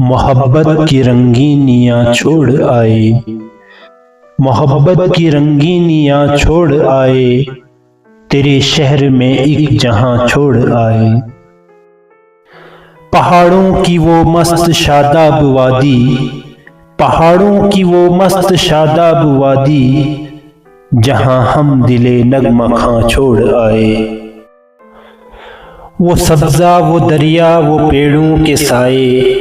محبت کی رنگینیاں چھوڑ آئے، محبت کی رنگینیاں چھوڑ آئے، تیرے شہر میں ایک جہاں چھوڑ آئے۔ پہاڑوں کی وہ مست شاداب وادی، پہاڑوں کی وہ مست شاداب وادی، جہاں ہم دل نغمہ خاں چھوڑ آئے۔ وہ سبزہ وہ دریا وہ پیڑوں کے سائے،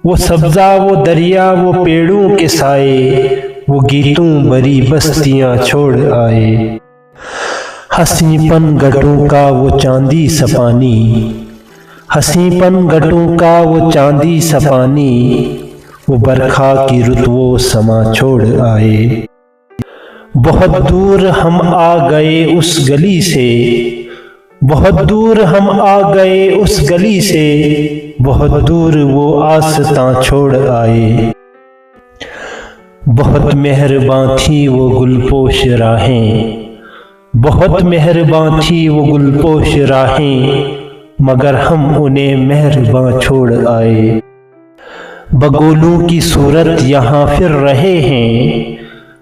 وہ سبزہ وہ دریا وہ پیڑوں کے سائے، وہ گیتوں بری بستیاں چھوڑ آئے۔ حسین پن گٹوں کا وہ چاندی سپانی، حسین پن گٹوں کا وہ چاندی سپانی، وہ برکھا کی رت وہ سما چھوڑ آئے۔ بہت دور ہم آ گئے اس گلی سے، بہت دور ہم آ گئے اس گلی سے، بہت دور وہ آستاں چھوڑ آئے۔ بہت مہرباں تھی وہ گل پوش راہیں، بہت مہرباں تھی وہ گل پوش راہیں، مگر ہم انہیں مہرباں چھوڑ آئے۔ بگولوں کی صورت یہاں پھر رہے ہیں،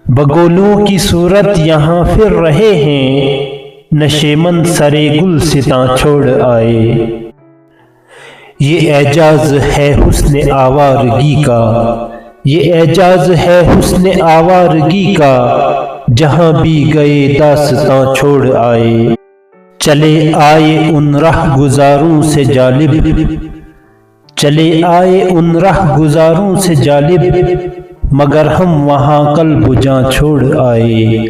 بگولوں کی صورت یہاں پھر رہے ہیں، نشیمن سرے گلستاں چھوڑ آئے۔ یہ اعجاز ہے حسن آوارگی کا، یہ اعجاز ہے حسن آوارگی کا، جہاں بھی گئے داستاں چھوڑ آئے۔ چلے آئے ان راہ گزاروں سے جالب، چلے آئے ان راہ گزاروں سے جالب، مگر ہم وہاں قلب جاں چھوڑ آئے۔